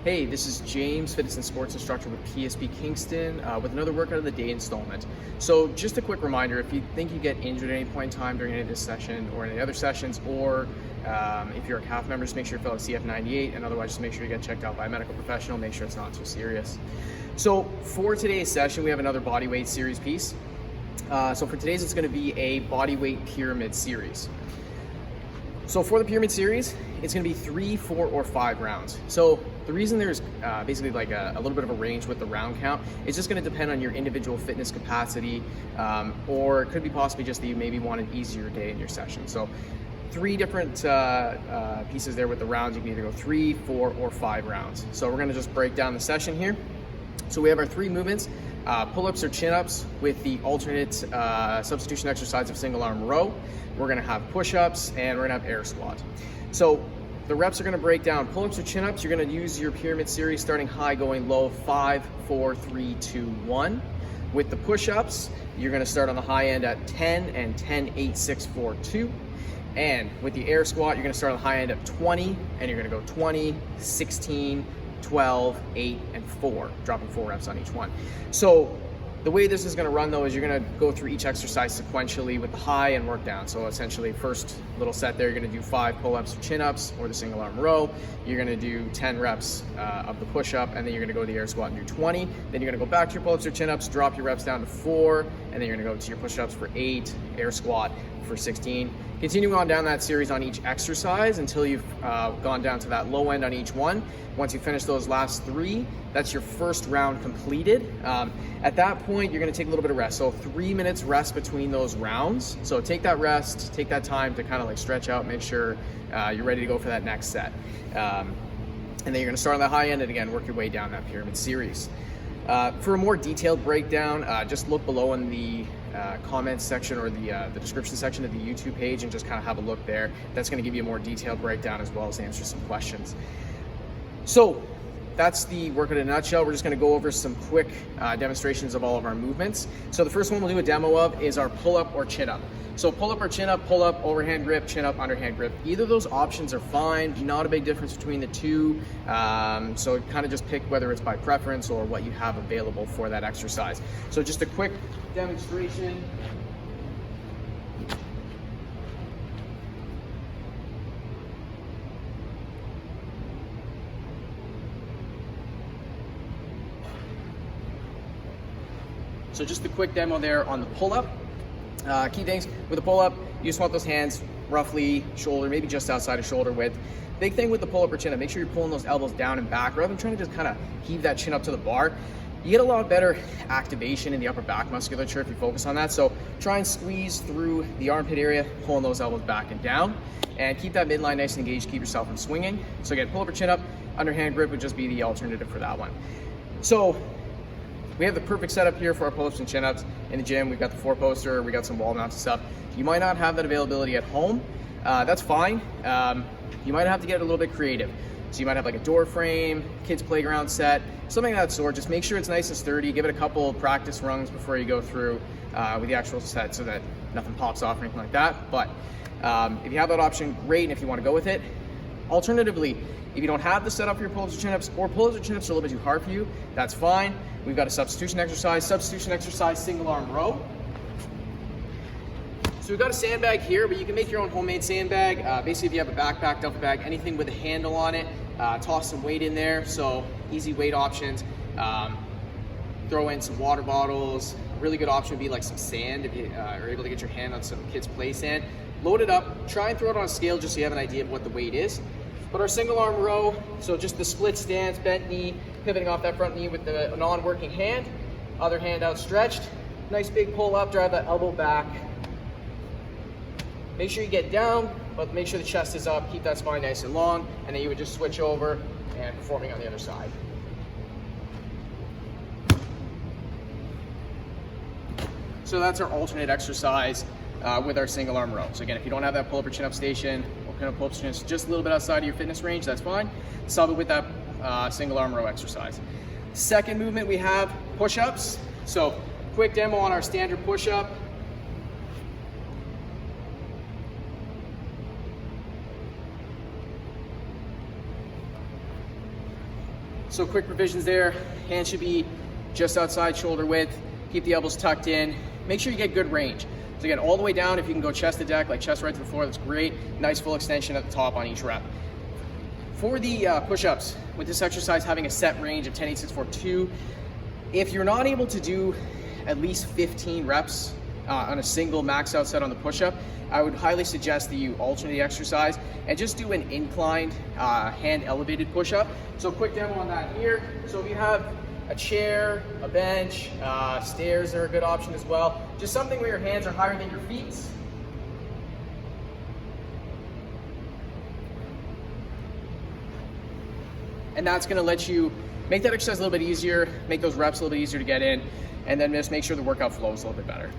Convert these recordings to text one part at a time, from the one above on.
Hey, this is James, fitness and sports instructor with PSP Kingston, with another workout of the day installment. So just a quick reminder, if you think you get injured at any point in time during any of this session or any other sessions, or if you're a CAF member, just make sure you fill out CF98, and otherwise just make sure you get checked out by a medical professional, make sure it's not too serious. So for today's session, we have another bodyweight series piece. So for today's, it's gonna be a bodyweight pyramid series. So for the pyramid series, it's gonna be 3, 4, or 5 rounds. So the reason there's basically like a little bit of a range with the round count, it's just gonna depend on your individual fitness capacity, or it could be possibly just that you maybe want an easier day in your session. So 3 different pieces there with the rounds. You can either go 3, 4, or 5 rounds. So we're gonna just break down the session here. So we have our 3 movements, pull-ups or chin-ups with the alternate substitution exercise of single arm row. We're gonna have push-ups and we're gonna have air squat. So the reps are gonna break down pull-ups or chin-ups. You're gonna use your pyramid series starting high, going low, 5, 4, 3, 2, 1. With the push-ups, you're gonna start on the high end at 10 and 10, 8, 6, 4, 2. And with the air squat, you're gonna start on the high end at 20, and you're gonna go 20, 16, 12, 8, and 4, dropping 4 reps on each one. So the way this is gonna run though is you're gonna go through each exercise sequentially with the high and work down. So essentially first little set there, you're gonna do 5 pull-ups or chin-ups or the single arm row. You're gonna do 10 reps of the push-up, and then you're gonna go to the air squat and do 20. Then you're gonna go back to your pull-ups or chin-ups, drop your reps down to 4, and then you're gonna go to your push-ups for 8, air squat for 16. Continuing on down that series on each exercise until you've gone down to that low end on each one. Once you finish those last 3, that's your first round completed. At that point, you're gonna take a little bit of rest. So 3 minutes rest between those rounds. So take that rest, take that time to kind of like stretch out, make sure you're ready to go for that next set. And then you're gonna start on the high end and again, work your way down that pyramid series. For a more detailed breakdown, just look below in the comments section or the description section of the YouTube page and just kind of have a look there. That's going to give you a more detailed breakdown as well as answer some questions. So that's the workout in a nutshell. We're just going to go over some quick demonstrations of all of our movements. So the first one we'll do a demo of is our pull-up or chin-up. So pull-up or chin-up, pull-up, overhand grip, chin-up, underhand grip. Either of those options are fine. Not a big difference between the two. So kind of just pick whether it's by preference or what you have available for that exercise. So just a quick demonstration. So just a quick demo there on the pull-up. Key things with the pull-up, you just want those hands roughly shoulder, maybe just outside of shoulder width. Big thing with the pull-up or chin-up, make sure you're pulling those elbows down and back rather than trying to just kind of heave that chin up to the bar. You get a lot better activation in the upper back musculature if you focus on that. So try and squeeze through the armpit area, pulling those elbows back and down, and keep that midline nice and engaged, keep yourself from swinging. So again, pull-up or chin-up, underhand grip would just be the alternative for that one. So we have the perfect setup here for our pull-ups and chin-ups. In the gym, we've got the 4-poster, we got some wall mounted stuff. You might not have that availability at home. That's fine. You might have to get a little bit creative. So you might have like a door frame, kids playground set, something of that sort. Just make sure it's nice and sturdy. Give it a couple practice runs before you go through with the actual set so that nothing pops off or anything like that. But if you have that option, great, and if you want to go with it. Alternatively, if you don't have the setup for your pull-ups or chin-ups, or pull-ups or chin-ups are a little bit too hard for you, that's fine. We've got a substitution exercise, single arm row. So we've got a sandbag here, but you can make your own homemade sandbag. Basically, if you have a backpack, duffel bag, anything with a handle on it, toss some weight in there. So easy weight options. Throw in some water bottles. A really good option would be like some sand if you are able to get your hand on some kids' play sand. Load it up, try and throw it on a scale just so you have an idea of what the weight is. But our single arm row, so just the split stance, bent knee, pivoting off that front knee with the non-working hand, other hand outstretched. Nice big pull up, drive that elbow back. Make sure you get down, but make sure the chest is up, keep that spine nice and long, and then you would just switch over and performing on the other side. So that's our alternate exercise with our single arm row. So again, if you don't have that pull-up or chin-up station, or kind of pull-up chin-ups just a little bit outside of your fitness range, that's fine. Sub it with that single arm row exercise. Second movement, we have push-ups. So quick demo on our standard push-up. So quick revisions there. Hands should be just outside shoulder width. Keep the elbows tucked in. Make sure you get good range. So again, all the way down, if you can go chest to deck, like chest right to the floor, that's great. Nice full extension at the top on each rep. For the push-ups, with this exercise having a set range of 10, 8, 6, 4, 2, if you're not able to do at least 15 reps on a single max out set on the push-up, I would highly suggest that you alternate the exercise and just do an inclined hand elevated push-up. So quick demo on that here. So if you have a chair, a bench, stairs are a good option as well. Just something where your hands are higher than your feet. And that's gonna let you make that exercise a little bit easier, make those reps a little bit easier to get in, and then just make sure the workout flows a little bit better.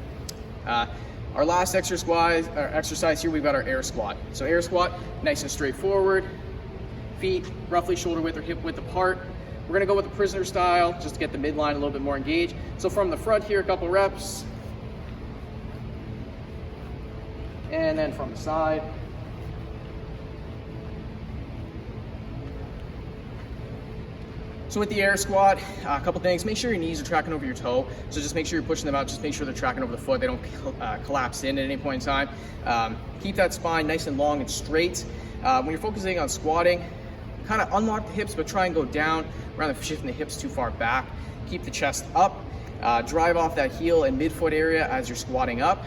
Our last exercise here, we've got our air squat. So air squat, nice and straightforward, feet roughly shoulder width or hip width apart. We're gonna go with the prisoner style, just to get the midline a little bit more engaged. So from the front here, a couple reps. And then from the side. So with the air squat, a couple things, make sure your knees are tracking over your toe. So just make sure you're pushing them out, just make sure they're tracking over the foot. They don't collapse in at any point in time. Keep that spine nice and long and straight. When you're focusing on squatting, kind of unlock the hips, but try and go down rather than shifting the hips too far back. Keep the chest up, drive off that heel and midfoot area as you're squatting up.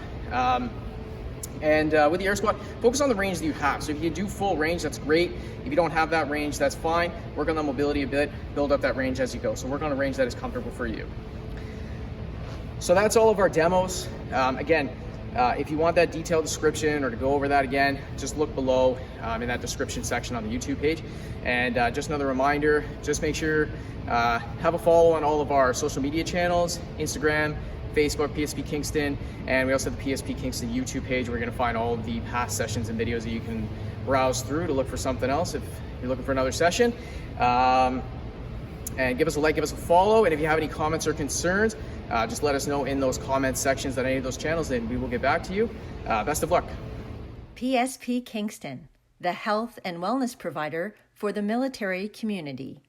And with the air squat, focus on the range that you have. So if you do full range, that's great. If you don't have that range, that's fine. Work on the mobility a bit, build up that range as you go. So work on a range that is comfortable for you. So that's all of our demos. Again, if you want that detailed description or to go over that again, just look below in that description section on the YouTube page. And just another reminder, just make sure, have a follow on all of our social media channels, Instagram, Facebook, PSP Kingston, and we also have the PSP Kingston YouTube page where you're going to find all of the past sessions and videos that you can browse through to look for something else if you're looking for another session. And give us a like, give us a follow, and if you have any comments or concerns, just let us know in those comment sections on any of those channels and we will get back to you. Best of luck. PSP Kingston, the health and wellness provider for the military community.